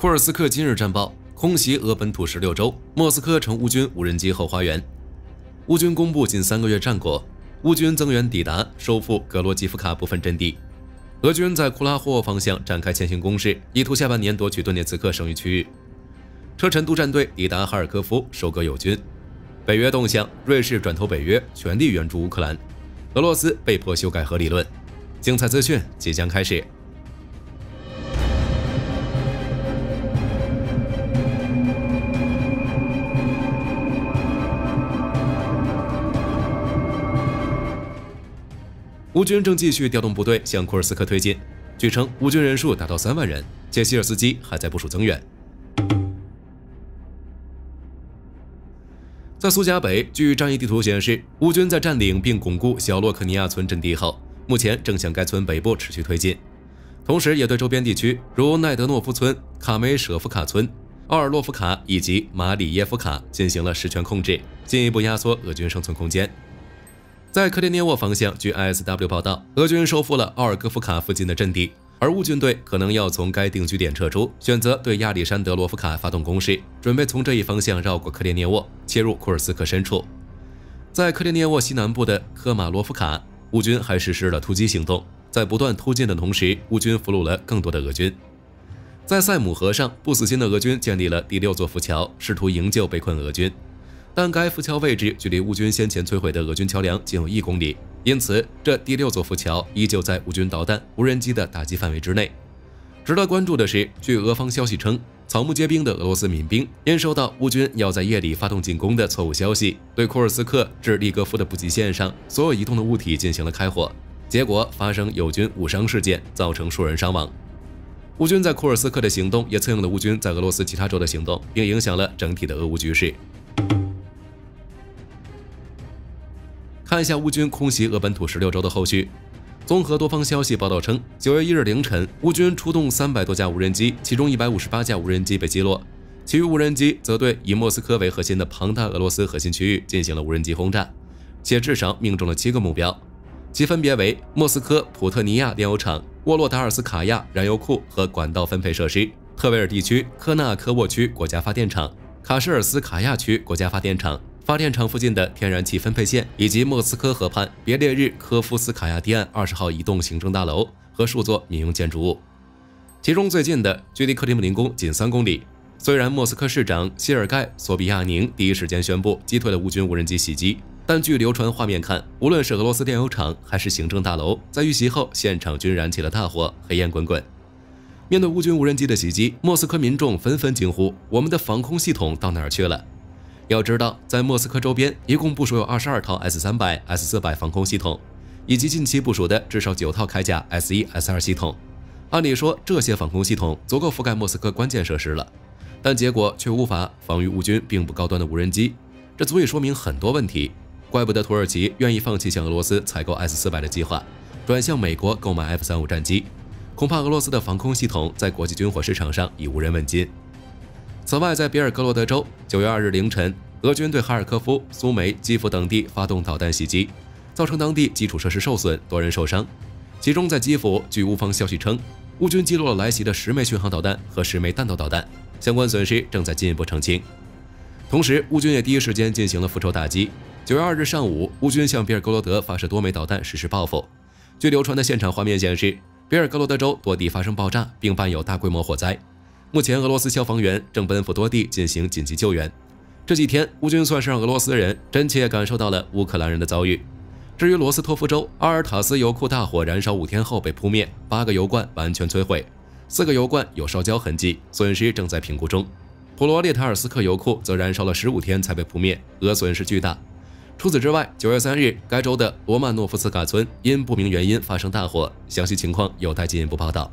库尔斯克今日战报：空袭俄本土16州，莫斯科成乌军无人机后花园。乌军公布近3个月战果，乌军增援抵达，收复格罗基夫卡部分阵地。俄军在库拉霍沃方向展开前行攻势，意图下半年夺取顿涅茨克剩余区域。车臣督战队抵达哈尔科夫，收割友军。北约动向：瑞士转投北约，全力援助乌克兰。俄罗斯被迫修改核理论。精彩资讯即将开始。乌军正继续调动部队向库尔斯克推进，据称乌军人数达到3万人，且希尔斯基还在部署增援。在苏加北，据战役地图显示，乌军在占领并巩固小洛克尼亚村阵地后，目前正向该村北部持续推进，同时也对周边地区如奈德诺夫村、卡梅舍夫卡村、奥尔洛夫卡以及马里耶夫卡进行了实权控制，进一步压缩俄军生存空间。在克列涅沃方向，据 ISW 报道，俄军收复了奥尔戈夫卡附近的阵地，而乌军队可能要从该定居点撤出，选择对亚历山德罗夫卡发动攻势，准备从这一方向绕过克列涅沃，切入库尔斯克深处。在克列涅沃西南部的科马罗夫卡，乌军还实施了突击行动，在不断突进的同时，乌军俘虏了更多的俄军。在塞姆河上，不死心的俄军建立了第6座浮桥，试图营救被困俄军。但该浮桥位置距离乌军先前摧毁的俄军桥梁仅有1公里，因此这第6座浮桥依旧在乌军导弹、无人机的打击范围之内。值得关注的是，据俄方消息称，草木皆兵的俄罗斯民兵因收到乌军要在夜里发动进攻的错误消息，对库尔斯克至利戈夫的补给线上所有移动的物体进行了开火，结果发生友军误伤事件，造成数人伤亡。乌军在库尔斯克的行动也策应了乌军在俄罗斯其他州的行动，并影响了整体的俄乌局势。看一下乌军空袭俄本土16州的后续。综合多方消息报道称，9月1日凌晨，乌军出动300多架无人机，其中158架无人机被击落，其余无人机则对以莫斯科为核心的庞大俄罗斯核心区域进行了无人机轰炸，且至少命中了7个目标，其分别为莫斯科普特尼亚炼油厂、沃洛达尔斯卡亚燃油库和管道分配设施、特维尔地区科纳科沃区国家发电厂、卡什尔斯卡亚区国家发电厂、发电厂附近的天然气分配线，以及莫斯科河畔别列日科夫斯卡亚堤岸20号移动行政大楼和数座民用建筑物。其中最近的距离克里姆林宫仅3公里。虽然莫斯科市长谢尔盖·索比亚宁第一时间宣布击退了乌军无人机袭击，但据流传画面看，无论是俄罗斯炼油厂还是行政大楼，在遇袭后现场均燃起了大火，黑烟滚滚。面对乌军无人机的袭击，莫斯科民众纷纷惊呼：“我们的防空系统到哪儿去了？”要知道，在莫斯科周边一共部署有22套 S300、S400 防空系统，以及近期部署的至少9套铠甲 S1、S2 系统。按理说，这些防空系统足够覆盖莫斯科关键设施了，但结果却无法防御乌军并不高端的无人机，这足以说明很多问题。怪不得土耳其愿意放弃向俄罗斯采购 S400的计划，转向美国购买 F35战机。恐怕俄罗斯的防空系统在国际军火市场上已无人问津。此外，在别尔格罗德州9月2日凌晨，俄军对哈尔科夫、苏梅、基辅等地发动导弹袭击，造成当地基础设施受损，多人受伤。其中在基辅，据乌方消息称，乌军击落了来袭的10枚巡航导弹和10枚弹道导弹，相关损失正在进一步澄清。同时，乌军也第一时间进行了复仇打击。9月2日上午，乌军向别尔格罗德发射多枚导弹实施报复。据流传的现场画面显示，别尔格罗德州多地发生爆炸，并伴有大规模火灾。目前，俄罗斯消防员正奔赴多地进行紧急救援。这几天，乌军算是让俄罗斯人真切感受到了乌克兰人的遭遇。至于罗斯托夫州阿尔塔斯油库大火燃烧5天后被扑灭，8个油罐完全摧毁，4个油罐有烧焦痕迹，损失正在评估中。普罗列塔尔斯克油库则燃烧了15天才被扑灭，俄损失巨大。除此之外，9月3日，该州的罗曼诺夫斯卡村因不明原因发生大火，详细情况有待进一步报道。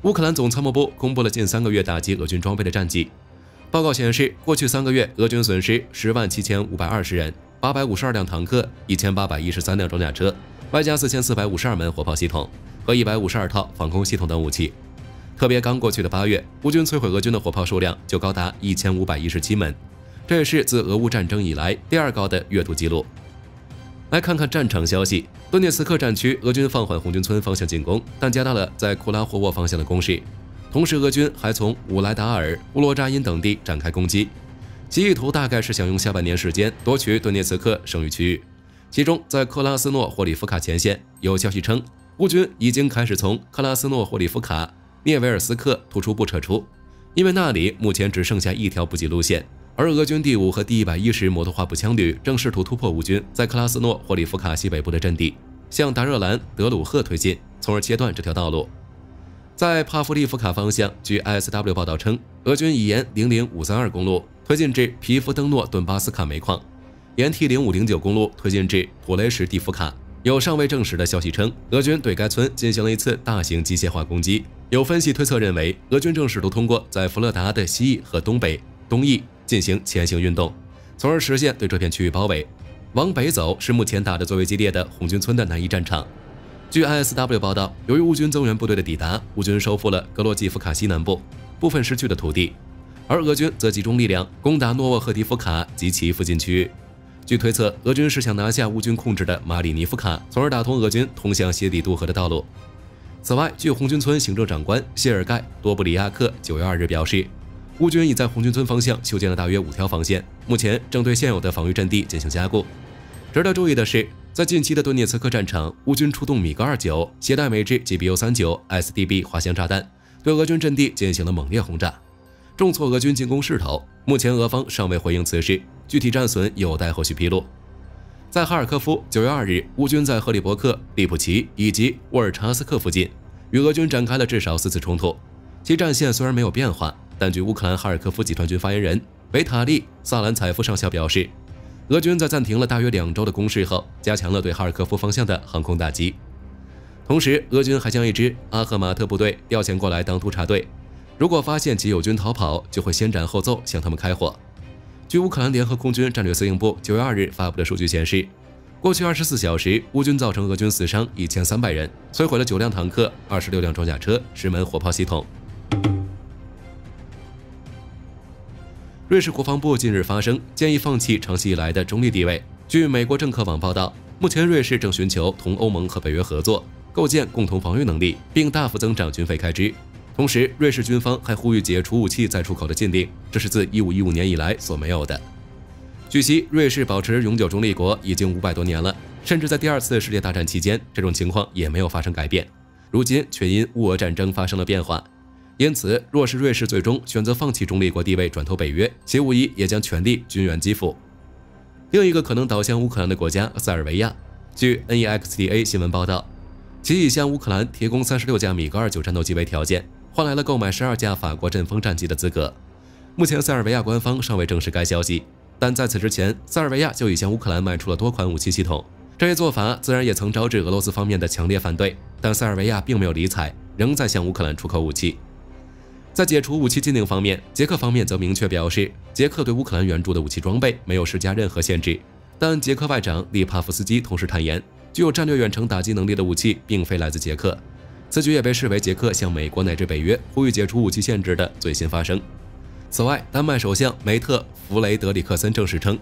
乌克兰总参谋部公布了近3个月打击俄军装备的战绩。报告显示，过去3个月，俄军损失107520人，852辆坦克，1813辆装甲车，外加4452门火炮系统和152套防空系统等武器。特别刚过去的8月，乌军摧毁俄军的火炮数量就高达1517门，这也是自俄乌战争以来第2高的月度纪录。来看看战场消息，顿涅茨克战区俄军放缓红军村方向进攻，但加大了在库拉霍沃方向的攻势。同时，俄军还从乌莱达尔、乌罗扎因等地展开攻击，其意图大概是想用下半年时间夺取顿涅茨克剩余区域。其中，在克拉斯诺霍里夫卡前线，有消息称乌军已经开始从克拉斯诺霍里夫卡、涅维尔斯克突出部撤出，因为那里目前只剩下一条补给路线。而俄军第5和第110摩托化步枪旅正试图突破乌军在克拉斯诺霍里夫卡西北部的阵地，向达热兰德鲁赫推进，从而切断这条道路。在帕夫利夫卡方向，据 ISW 报道称，俄军已沿00532公路推进至皮夫登诺顿巴斯卡煤矿，沿 T0509公路推进至普雷什蒂夫卡。有尚未证实的消息称，俄军对该村进行了一次大型机械化攻击。有分析推测认为，俄军正试图通过在弗勒达的西翼和东北、东翼进行前行运动，从而实现对这片区域包围。往北走是目前打得最为激烈的红军村的南翼战场。据 ISW 报道，由于乌军增援部队的抵达，乌军收复了格罗季夫卡西南部部分失去的土地，而俄军则集中力量攻打诺沃赫迪夫卡及其附近区域。据推测，俄军是想拿下乌军控制的马里尼夫卡，从而打通俄军通向谢底渡河的道路。此外，据红军村行政长官谢尔盖·多布里亚克9月2日表示，乌军已在红军村方向修建了大约5条防线，目前正对现有的防御阵地进行加固。值得注意的是，在近期的顿涅茨克战场，乌军出动米格29、携带美制 GBU-39 SDB 滑翔炸弹，对俄军阵地进行了猛烈轰炸，重挫俄军进攻势头。目前俄方尚未回应此事，具体战损有待后续披露。在哈尔科夫9月2日，乌军在赫里伯克、利普奇以及沃尔查斯克附近与俄军展开了至少4次冲突，其战线虽然没有变化，但据乌克兰哈尔科夫集团军发言人维塔利·萨兰采夫上校表示，俄军在暂停了大约2周的攻势后，加强了对哈尔科夫方向的航空打击。同时，俄军还将一支阿赫马特部队调遣过来当督察队，如果发现其友军逃跑，就会先斩后奏向他们开火。据乌克兰联合空军战略司令部9月2日发布的数据显示，过去24小时，乌军造成俄军死伤1300人，摧毁了9辆坦克、26辆装甲车、10门火炮系统。瑞士国防部近日发声，建议放弃长期以来的中立地位。据美国政客网报道，目前瑞士正寻求同欧盟和北约合作，构建共同防御能力，并大幅增长军费开支。同时，瑞士军方还呼吁解除武器再出口的禁令，这是自1515年以来所没有的。据悉，瑞士保持永久中立国已经500多年了，甚至在第2次世界大战期间，这种情况也没有发生改变。如今却因乌俄战争发生了变化。因此，若是瑞士最终选择放弃中立国地位，转投北约，其无疑也将全力军援基辅。另一个可能倒向乌克兰的国家塞尔维亚，据 NEXTA 新闻报道，其已向乌克兰提供36架米格29战斗机为条件，换来了购买12架法国阵风战机的资格。目前，塞尔维亚官方尚未证实该消息，但在此之前，塞尔维亚就已向乌克兰卖出了多款武器系统。这一做法自然也曾招致俄罗斯方面的强烈反对，但塞尔维亚并没有理睬，仍在向乌克兰出口武器。在解除武器禁令方面，捷克方面则明确表示，捷克对乌克兰援助的武器装备没有施加任何限制。但捷克外长利帕夫斯基同时坦言，具有战略远程打击能力的武器并非来自捷克。此举也被视为捷克向美国乃至北约呼吁解除武器限制的最新发声。此外，丹麦首相梅特·弗雷德里克森证实称，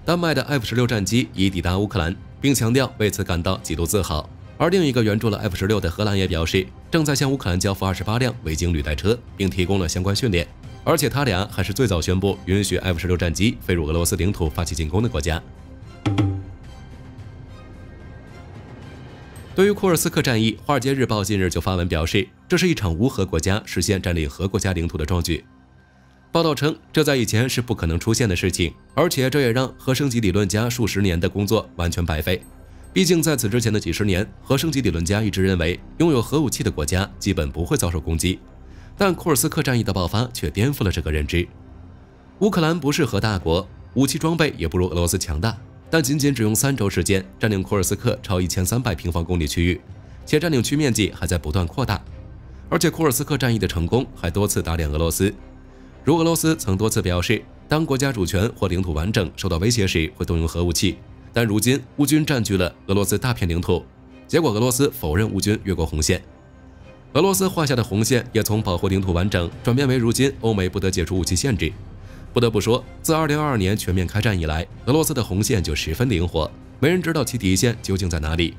丹麦的 F-16战机已抵达乌克兰，并强调为此感到极度自豪。而另一个援助了 F-16的荷兰也表示，正在向乌克兰交付28辆维京履带车，并提供了相关训练。而且他俩还是最早宣布允许 F-16战机飞入俄罗斯领土发起进攻的国家。对于库尔斯克战役，《华尔街日报》近日就发文表示，这是一场无核国家实现占领核国家领土的壮举。报道称，这在以前是不可能出现的事情，而且这也让核升级理论家数十年的工作完全白费。毕竟，在此之前的几十年，核升级理论家一直认为，拥有核武器的国家基本不会遭受攻击。但库尔斯克战役的爆发却颠覆了这个认知。乌克兰不是核大国，武器装备也不如俄罗斯强大，但仅只用3周时间占领库尔斯克超1300平方公里区域，且占领区面积还在不断扩大。而且库尔斯克战役的成功还多次打脸俄罗斯。如俄罗斯曾多次表示，当国家主权或领土完整受到威胁时会动用核武器。但如今乌军占据了俄罗斯大片领土，结果俄罗斯否认乌军越过红线。俄罗斯画下的红线也从保护领土完整转变为如今欧美不得解除武器限制。不得不说，自2022年全面开战以来，俄罗斯的红线就十分灵活，没人知道其底线究竟在哪里。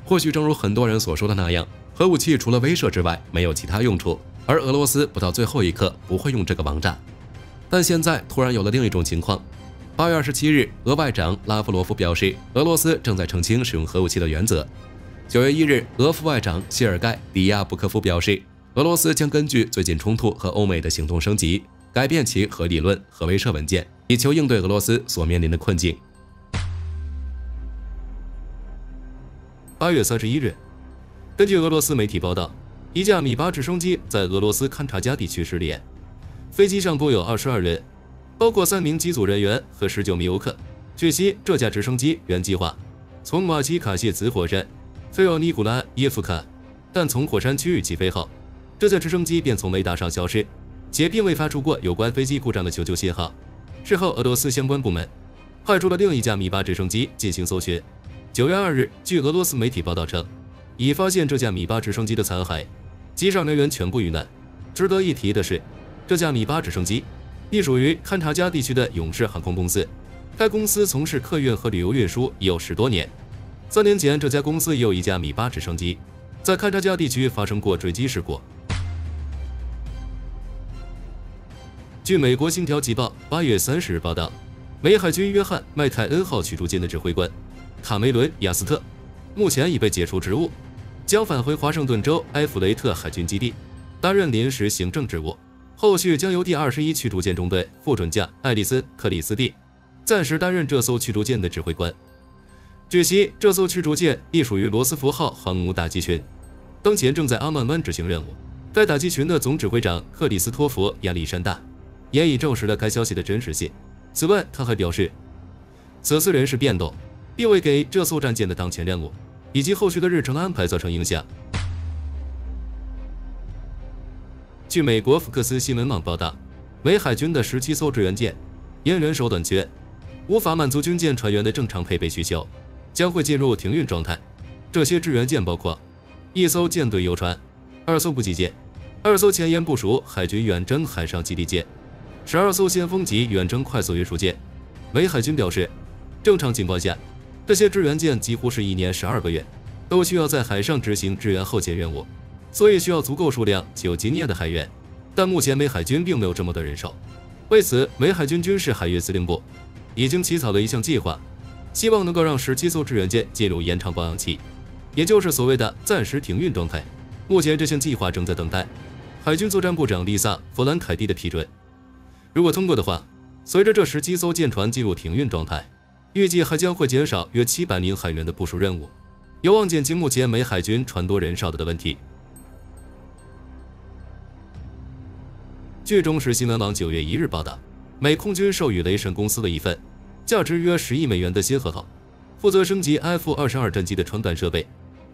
或许正如很多人所说的那样，核武器除了威慑之外没有其他用处，而俄罗斯不到最后一刻不会用这个王炸。但现在突然有了另一种情况。8月27日，俄外长拉夫罗夫表示，俄罗斯正在澄清使用核武器的原则。9月1日，俄副外长谢尔盖·里亚布科夫表示，俄罗斯将根据最近冲突和欧美的行动升级，改变其核理论和威慑文件，以求应对俄罗斯所面临的困境。8月31日，根据俄罗斯媒体报道，一架米8直升机在俄罗斯勘察加地区失联，飞机上共有22人，包括3名机组人员和19名游客。据悉，这架直升机原计划从马奇卡谢茨火山飞往尼古拉耶夫卡，但从火山区域起飞后，这架直升机便从雷达上消失，且并未发出过有关飞机故障的求救信号。事后，俄罗斯相关部门派出了另一架米8直升机进行搜寻。9月2日，据俄罗斯媒体报道称，已发现这架米8直升机的残骸，机上人员全部遇难。值得一提的是，这架米8直升机隶属于勘察加地区的勇士航空公司，该公司从事客运和旅游运输已有10多年。3年前，这家公司也有一架米8直升机在勘察加地区发生过坠机事故。据美国《星条旗报》8月30日报道，美海军约翰·麦凯恩号驱逐舰的指挥官卡梅伦·亚斯特目前已被解除职务，将返回华盛顿州埃弗雷特海军基地担任临时行政职务，后续将由第21驱逐舰中队副准将艾利森·克里斯蒂暂时担任这艘驱逐舰的指挥官。据悉，这艘驱逐舰隶属于罗斯福号航母打击群，当前正在阿曼湾执行任务。该打击群的总指挥长克里斯托弗·亚历山大也已证实了该消息的真实性。此外，他还表示，此次人事变动并未给这艘战舰的当前任务以及后续的日程安排造成影响。据美国福克斯新闻网报道，美海军的17艘支援舰因人手短缺，无法满足军舰船员的正常配备需求，将会进入停运状态。这些支援舰包括1艘舰队游船、2艘补给舰、2艘前沿部署海军远征海上基地舰、12艘先锋级远征快速运输舰。美海军表示，正常情况下，这些支援舰几乎是1年12个月都需要在海上执行支援后勤任务，所以需要足够数量具有经验的海员。但目前美海军并没有这么多人手，为此，美海军军事海运司令部已经起草了一项计划，希望能够让17艘支援舰进入延长保养期，也就是所谓的暂时停运状态。目前这项计划正在等待海军作战部长丽萨·弗兰凯蒂的批准。如果通过的话，随着这17艘舰船进入停运状态，预计还将会减少约700名海员的部署任务，有望减轻目前美海军船多人少的问题。据中时新闻网9月1日报道，美空军授予雷神公司了一份价值约10亿美元的新合同，负责升级 F-22战机的传感设备，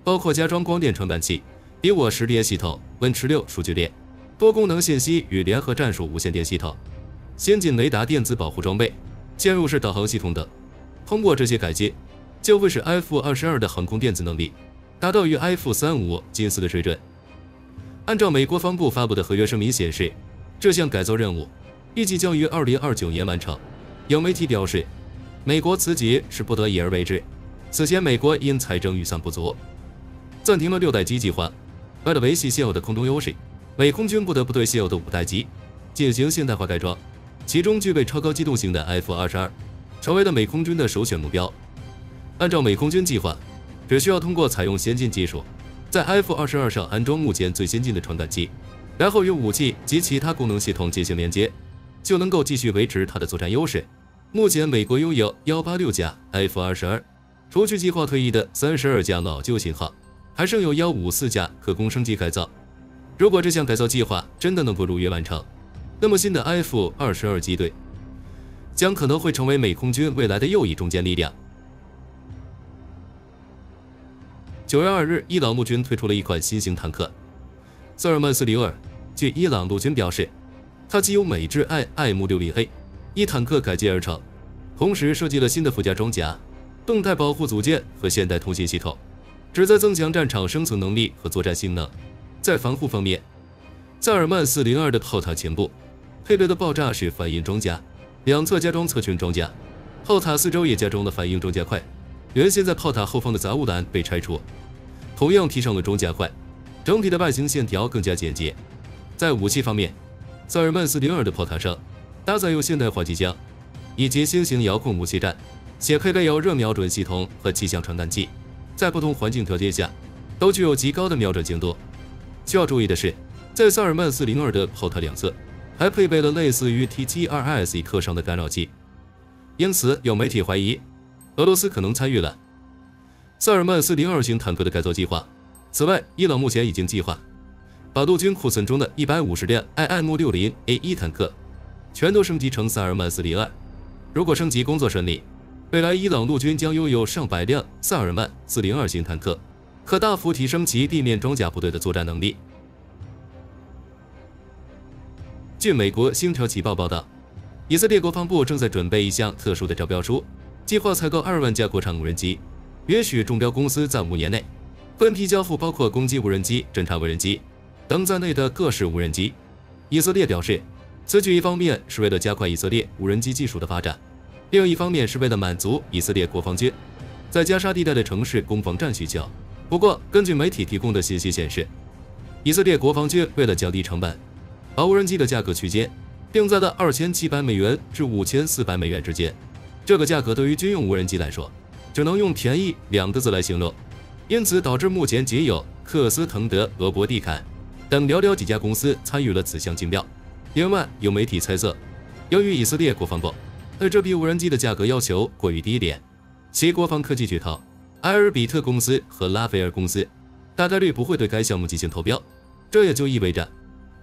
包括加装光电传感器、敌我识别系统、Win6数据链、多功能信息与联合战术无线电系统、先进雷达电子保护装备、嵌入式导航系统等。通过这些改进，就会使 F-22的航空电子能力达到与 F-35近似的水准。按照美国防部发布的合约声明显示，这项改造任务预计将于2029年完成。有媒体表示，美国此举是不得已而为之。此前，美国因财政预算不足，暂停了6代机计划。为了维系现有的空中优势，美空军不得不对现有的5代机进行现代化改装，其中具备超高机动性的 F-22成为了美空军的首选目标。按照美空军计划，只需要通过采用先进技术，在 F-22上安装目前最先进的传感器，然后与武器及其他功能系统进行连接，就能够继续维持它的作战优势。目前，美国拥有186架 F-22，除去计划退役的32架老旧型号，还剩有154架可供升级改造。如果这项改造计划真的能够如约完成，那么新的 F-22机队将可能会成为美空军未来的又一中坚力量。9月2日，伊朗陆军推出了一款新型坦克瑟尔曼402。据伊朗陆军表示，它基于美制艾木60A 一坦克改进而成，同时设计了新的附加装甲、动态保护组件和现代通信系统，旨在增强战场生存能力和作战性能。在防护方面，塞尔曼402的炮塔前部配备的爆炸式反应装甲，两侧加装侧裙装甲，炮塔四周也加装了反应装甲块。原先在炮塔后方的杂物栏被拆除，同样提上了装甲块，整体的外形线条更加简洁。在武器方面，萨尔曼402的炮塔上搭载有现代化机枪，以及新型遥控武器站，且配备有热瞄准系统和气象传感器，在不同环境条件下都具有极高的瞄准精度。需要注意的是，在萨尔曼402的炮塔两侧还配备了类似于 T72S 课上的干扰器，因此有媒体怀疑俄罗斯可能参与了萨尔曼402型坦克的改造计划。此外，伊朗目前已经计划把陆军库存中的150辆 IM-60A1 坦克全都升级成萨尔曼402。如果升级工作顺利，未来伊朗陆军将拥有上百辆萨尔曼402型坦克，可大幅提升其地面装甲部队的作战能力。据美国《星条旗报》报道，以色列国防部正在准备一项特殊的招标书，计划采购2万架国产无人机，允许中标公司在5年内分批交付包括攻击无人机、侦察无人机等在内的各式无人机。以色列表示，此举一方面是为了加快以色列无人机技术的发展，另一方面是为了满足以色列国防军在加沙地带的城市攻防战需求。不过，根据媒体提供的信息显示，以色列国防军为了降低成本，把无人机的价格区间定在了2700美元至5400美元之间。这个价格对于军用无人机来说，只能用便宜2个字来形容，因此导致目前仅有克斯滕德、俄博蒂坎等寥寥几家公司参与了此项竞标。另外，有媒体猜测，由于以色列国防部对这批无人机的价格要求过于低廉，其国防科技巨头埃尔比特公司和拉斐尔公司大概率不会对该项目进行投标。这也就意味着，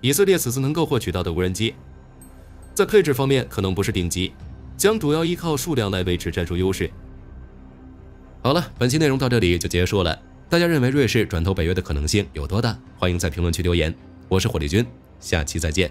以色列此次能够获取到的无人机，在配置方面可能不是顶级，将主要依靠数量来维持战术优势。好了，本期内容到这里就结束了。大家认为瑞士转投北约的可能性有多大？欢迎在评论区留言。我是火力军，下期再见。